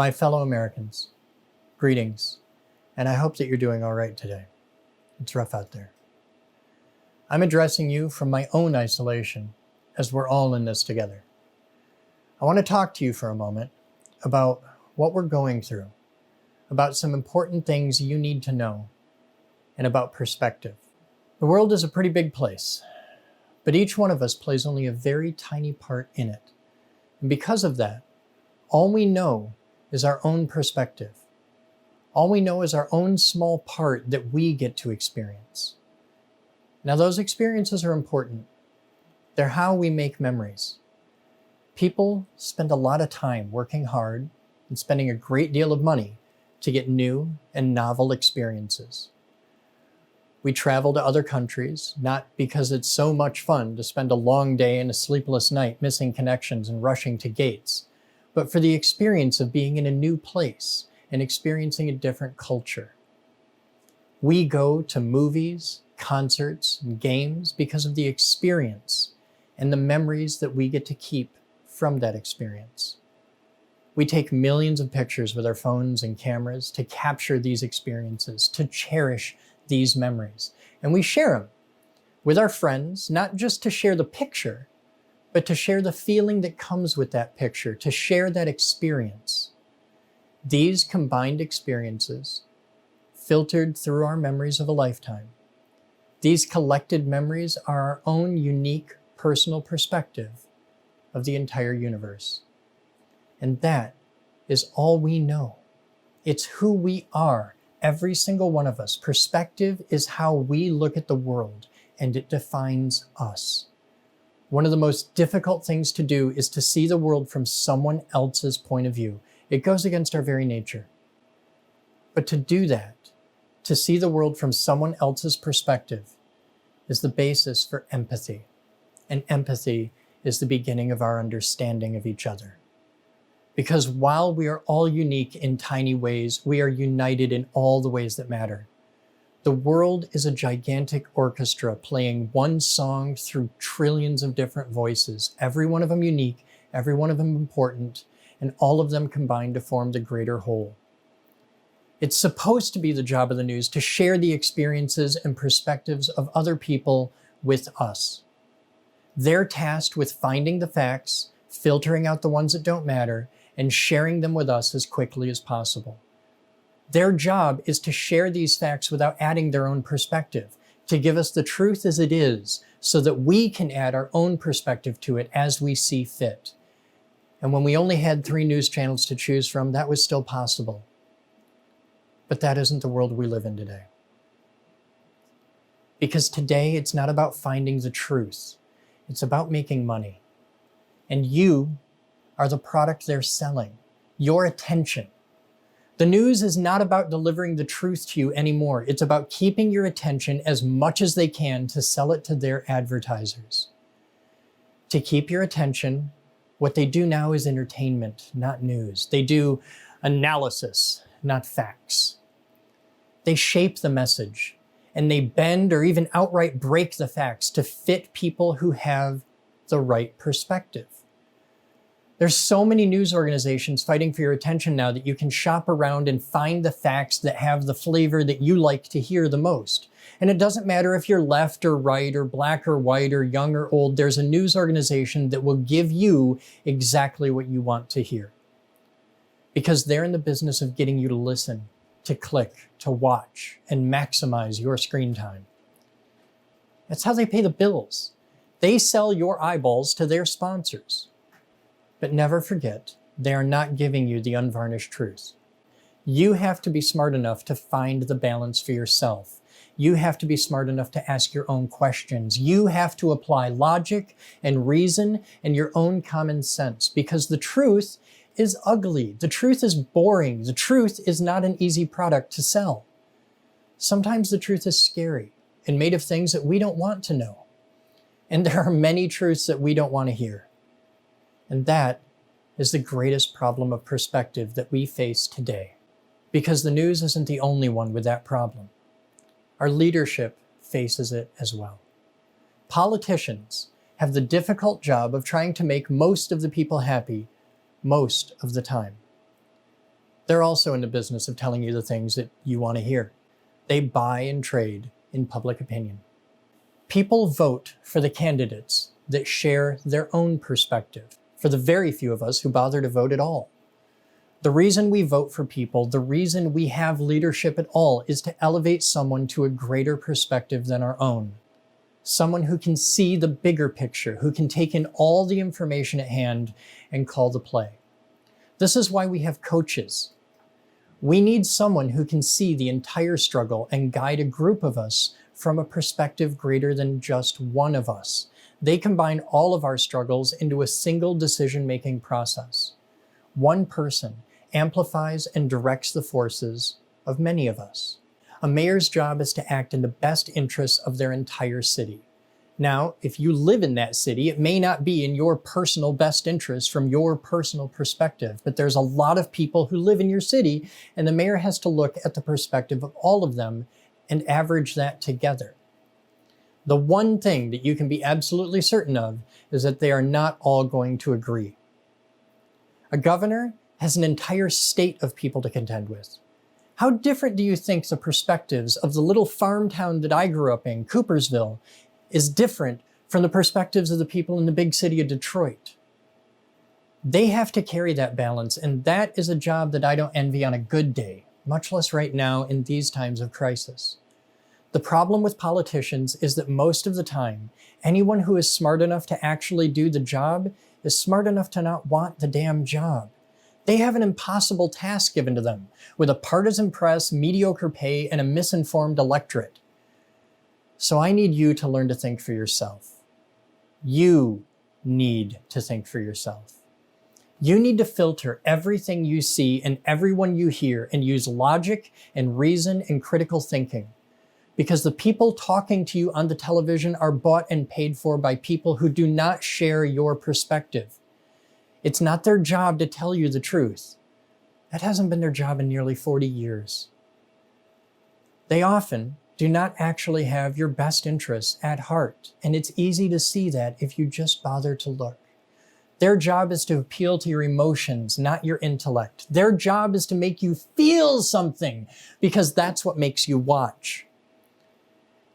My fellow Americans, greetings, and I hope that you're doing all right today. It's rough out there. I'm addressing you from my own isolation, as we're all in this together. I want to talk to you for a moment about what we're going through, about some important things you need to know, and about perspective. The world is a pretty big place, but each one of us plays only a very tiny part in it. And because of that, all we know is our own perspective. All we know is our own small part that we get to experience. Now, those experiences are important. They're how we make memories. People spend a lot of time working hard and spending a great deal of money to get new and novel experiences. We travel to other countries, not because it's so much fun to spend a long day and a sleepless night missing connections and rushing to gates, but for the experience of being in a new place and experiencing a different culture. We go to movies, concerts, and games because of the experience and the memories that we get to keep from that experience. We take millions of pictures with our phones and cameras to capture these experiences, to cherish these memories. And we share them with our friends, not just to share the picture, but to share the feeling that comes with that picture, to share that experience. These combined experiences, filtered through our memories of a lifetime, these collected memories are our own unique personal perspective of the entire universe. And that is all we know. It's who we are, every single one of us. Perspective is how we look at the world, and it defines us. One of the most difficult things to do is to see the world from someone else's point of view. It goes against our very nature. But to do that, to see the world from someone else's perspective, is the basis for empathy. And empathy is the beginning of our understanding of each other. Because while we are all unique in tiny ways, we are united in all the ways that matter. The world is a gigantic orchestra playing one song through trillions of different voices, every one of them unique, every one of them important, and all of them combined to form the greater whole. It's supposed to be the job of the news to share the experiences and perspectives of other people with us. They're tasked with finding the facts, filtering out the ones that don't matter, and sharing them with us as quickly as possible. Their job is to share these facts without adding their own perspective, to give us the truth as it is, so that we can add our own perspective to it as we see fit. And when we only had 3 news channels to choose from, that was still possible. But that isn't the world we live in today. Because today, it's not about finding the truth. It's about making money. And you are the product they're selling, your attention. The news is not about delivering the truth to you anymore. It's about keeping your attention as much as they can to sell it to their advertisers. To keep your attention, what they do now is entertainment, not news. They do analysis, not facts. They shape the message, and they bend or even outright break the facts to fit people who have the right perspective. There's so many news organizations fighting for your attention now that you can shop around and find the facts that have the flavor that you like to hear the most. And it doesn't matter if you're left or right or black or white or young or old, there's a news organization that will give you exactly what you want to hear. Because they're in the business of getting you to listen, to click, to watch, and maximize your screen time. That's how they pay the bills. They sell your eyeballs to their sponsors. But never forget, they are not giving you the unvarnished truth. You have to be smart enough to find the balance for yourself. You have to be smart enough to ask your own questions. You have to apply logic and reason and your own common sense, because the truth is ugly. The truth is boring. The truth is not an easy product to sell. Sometimes the truth is scary and made of things that we don't want to know. And there are many truths that we don't want to hear. And that is the greatest problem of perspective that we face today. Because the news isn't the only one with that problem. Our leadership faces it as well. Politicians have the difficult job of trying to make most of the people happy most of the time. They're also in the business of telling you the things that you want to hear. They buy and trade in public opinion. People vote for the candidates that share their own perspective, for the very few of us who bother to vote at all. The reason we vote for people, the reason we have leadership at all, is to elevate someone to a greater perspective than our own. Someone who can see the bigger picture, who can take in all the information at hand and call the play. This is why we have coaches. We need someone who can see the entire struggle and guide a group of us from a perspective greater than just one of us. They combine all of our struggles into a single decision-making process. One person amplifies and directs the forces of many of us. A mayor's job is to act in the best interests of their entire city. Now, if you live in that city, it may not be in your personal best interest from your personal perspective, but there's a lot of people who live in your city, and the mayor has to look at the perspective of all of them and average that together. The one thing that you can be absolutely certain of is that they are not all going to agree. A governor has an entire state of people to contend with. How different do you think the perspectives of the little farm town that I grew up in, Coopersville, is different from the perspectives of the people in the big city of Detroit? They have to carry that balance, and that is a job that I don't envy on a good day, much less right now in these times of crisis. The problem with politicians is that most of the time, anyone who is smart enough to actually do the job is smart enough to not want the damn job. They have an impossible task given to them, with a partisan press, mediocre pay, and a misinformed electorate. So I need you to learn to think for yourself. You need to think for yourself. You need to filter everything you see and everyone you hear and use logic and reason and critical thinking. Because the people talking to you on the television are bought and paid for by people who do not share your perspective. It's not their job to tell you the truth. That hasn't been their job in nearly 40 years. They often do not actually have your best interests at heart, and it's easy to see that if you just bother to look. Their job is to appeal to your emotions, not your intellect. Their job is to make you feel something, because that's what makes you watch.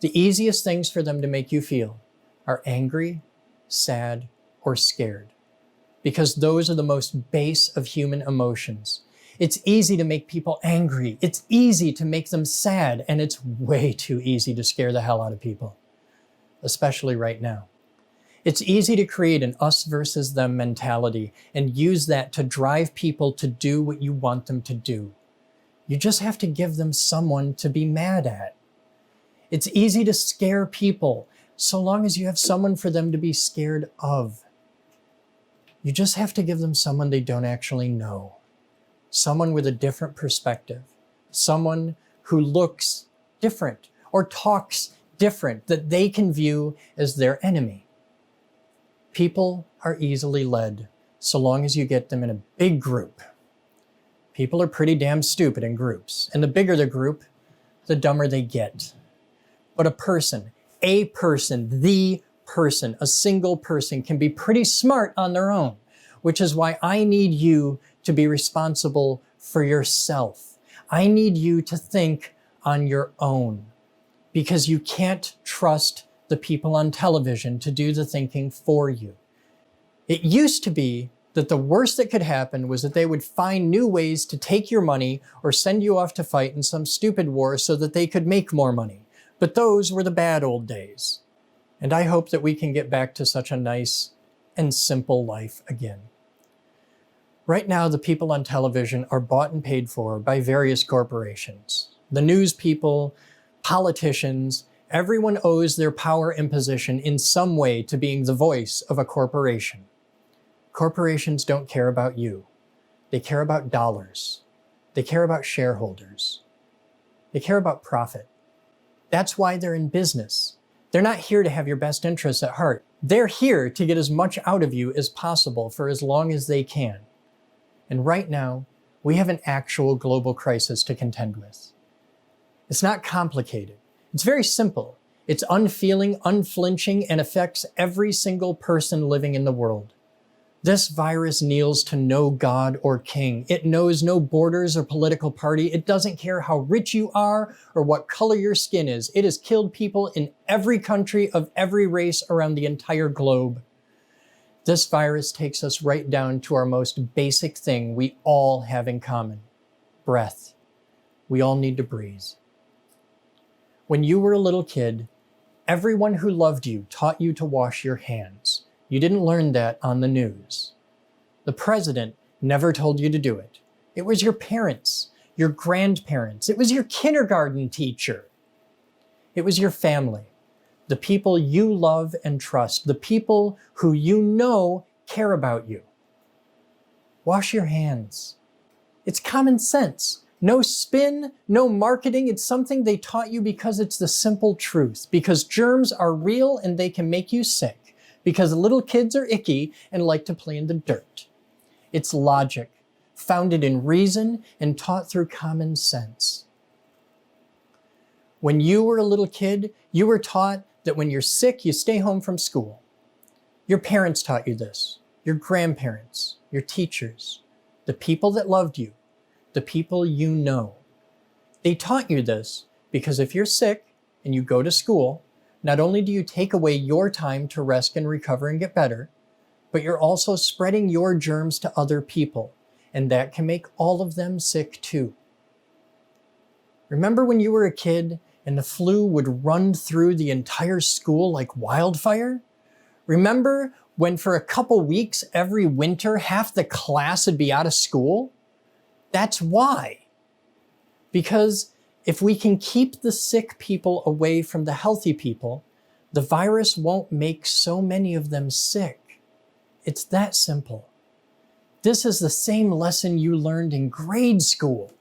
The easiest things for them to make you feel are angry, sad, or scared, because those are the most base of human emotions. It's easy to make people angry. It's easy to make them sad, and it's way too easy to scare the hell out of people, especially right now. It's easy to create an us versus them mentality and use that to drive people to do what you want them to do. You just have to give them someone to be mad at. It's easy to scare people so long as you have someone for them to be scared of. You just have to give them someone they don't actually know. Someone with a different perspective. Someone who looks different or talks different that they can view as their enemy. People are easily led so long as you get them in a big group. People are pretty damn stupid in groups, and the bigger the group, the dumber they get. But a person, the person, a single person can be pretty smart on their own, which is why I need you to be responsible for yourself. I need you to think on your own, because you can't trust the people on television to do the thinking for you. It used to be that the worst that could happen was that they would find new ways to take your money or send you off to fight in some stupid war so that they could make more money. But those were the bad old days. And I hope that we can get back to such a nice and simple life again. Right now, the people on television are bought and paid for by various corporations. The news people, politicians, everyone owes their power and position in some way to being the voice of a corporation. Corporations don't care about you. They care about dollars. They care about shareholders. They care about profit. That's why they're in business. They're not here to have your best interests at heart. They're here to get as much out of you as possible for as long as they can. And right now, we have an actual global crisis to contend with. It's not complicated. It's very simple. It's unfeeling, unflinching, and affects every single person living in the world. This virus kneels to no god or king. It knows no borders or political party. It doesn't care how rich you are or what color your skin is. It has killed people in every country of every race around the entire globe. This virus takes us right down to our most basic thing we all have in common: breath. We all need to breathe. When you were a little kid, everyone who loved you taught you to wash your hands. You didn't learn that on the news. The president never told you to do it. It was your parents, your grandparents. It was your kindergarten teacher. It was your family, the people you love and trust, the people who you know care about you. Wash your hands. It's common sense. No spin, no marketing. It's something they taught you because it's the simple truth, because germs are real and they can make you sick, because little kids are icky and like to play in the dirt. It's logic, founded in reason and taught through common sense. When you were a little kid, you were taught that when you're sick, you stay home from school. Your parents taught you this, your grandparents, your teachers, the people that loved you, the people you know. They taught you this because if you're sick and you go to school, not only do you take away your time to rest and recover and get better, but you're also spreading your germs to other people, and that can make all of them sick too. Remember when you were a kid and the flu would run through the entire school like wildfire? Remember when for a couple weeks every winter half the class would be out of school? That's why. Because if we can keep the sick people away from the healthy people, the virus won't make so many of them sick. It's that simple. This is the same lesson you learned in grade school.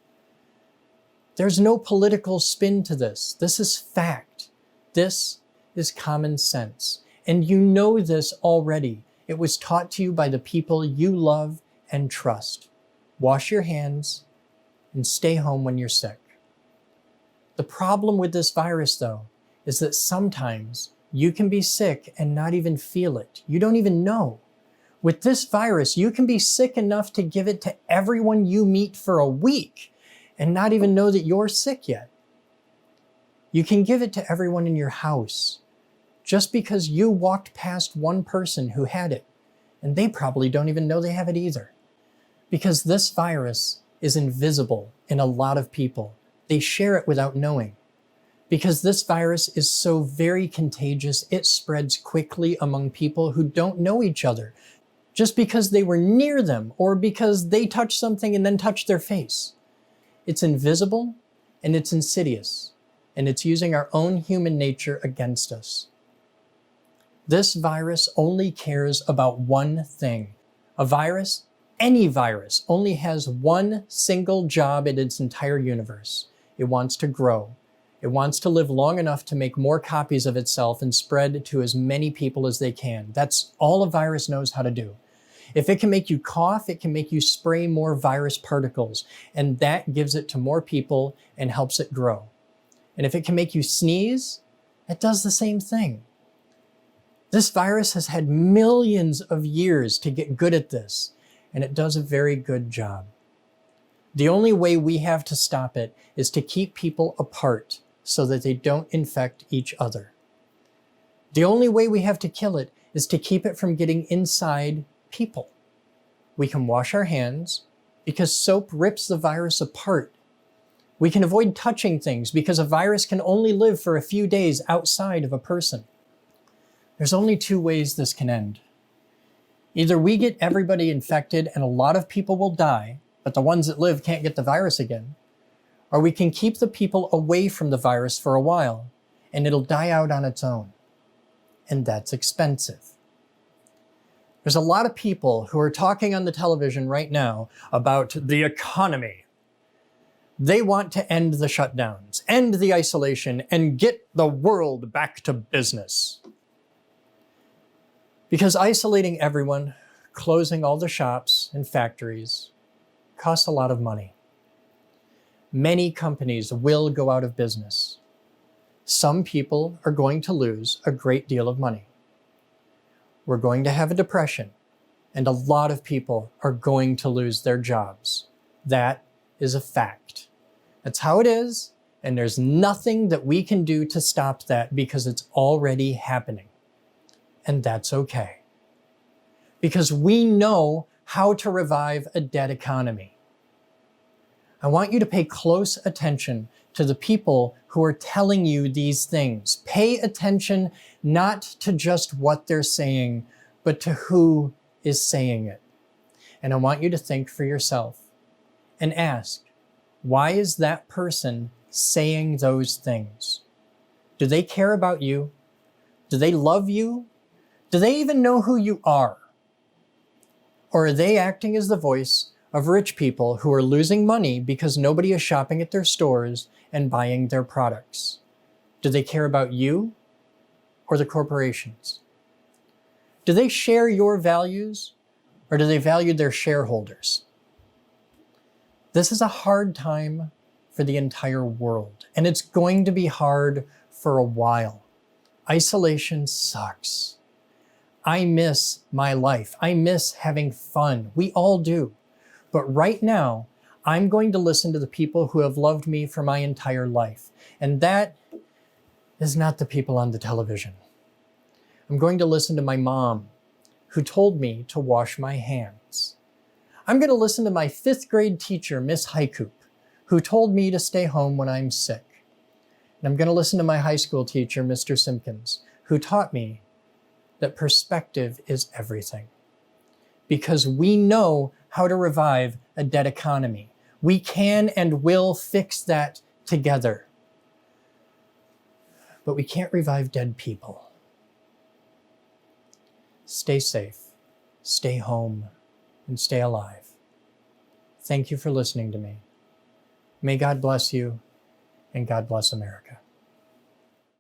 There's no political spin to this. This is fact. This is common sense. And you know this already. It was taught to you by the people you love and trust. Wash your hands and stay home when you're sick. The problem with this virus, though, is that sometimes you can be sick and not even feel it. You don't even know. With this virus, you can be sick enough to give it to everyone you meet for a week and not even know that you're sick yet. You can give it to everyone in your house just because you walked past one person who had it, and they probably don't even know they have it either. Because this virus is invisible in a lot of people. They share it without knowing. Because this virus is so very contagious, it spreads quickly among people who don't know each other, just because they were near them or because they touched something and then touched their face. It's invisible and it's insidious, and it's using our own human nature against us. This virus only cares about one thing. A virus, any virus, only has one single job in its entire universe. It wants to grow. It wants to live long enough to make more copies of itself and spread to as many people as they can. That's all a virus knows how to do. If it can make you cough, it can make you spray more virus particles, and that gives it to more people and helps it grow. And if it can make you sneeze, it does the same thing. This virus has had millions of years to get good at this, and it does a very good job. The only way we have to stop it is to keep people apart so that they don't infect each other. The only way we have to kill it is to keep it from getting inside people. We can wash our hands because soap rips the virus apart. We can avoid touching things because a virus can only live for a few days outside of a person. There's only two ways this can end. Either we get everybody infected and a lot of people will die, but the ones that live can't get the virus again, or we can keep the people away from the virus for a while and it'll die out on its own. And that's expensive. There's a lot of people who are talking on the television right now about the economy. They want to end the shutdowns, end the isolation, and get the world back to business. Because isolating everyone, closing all the shops and factories, costs a lot of money. Many companies will go out of business. Some people are going to lose a great deal of money. We're going to have a depression. and a lot of people are going to lose their jobs. That is a fact. That's how it is, and there's nothing that we can do to stop that because it's already happening. And that's okay. Because we know how to revive a dead economy. I want you to pay close attention to the people who are telling you these things. Pay attention not to just what they're saying, but to who is saying it. And I want you to think for yourself and ask, why is that person saying those things? Do they care about you? Do they love you? Do they even know who you are? Or are they acting as the voice of rich people who are losing money because nobody is shopping at their stores and buying their products? Do they care about you or the corporations? Do they share your values or do they value their shareholders? This is a hard time for the entire world, and it's going to be hard for a while. Isolation sucks. I miss my life. I miss having fun. We all do. But right now, I'm going to listen to the people who have loved me for my entire life. And that is not the people on the television. I'm going to listen to my mom, who told me to wash my hands. I'm going to listen to my 5th grade teacher, Miss Haikup, who told me to stay home when I'm sick. And I'm going to listen to my high school teacher, Mr. Simpkins, who taught me that perspective is everything. Because we know how to revive a dead economy. We can and will fix that together. But we can't revive dead people. Stay safe, stay home, and stay alive. Thank you for listening to me. May God bless you, and God bless America.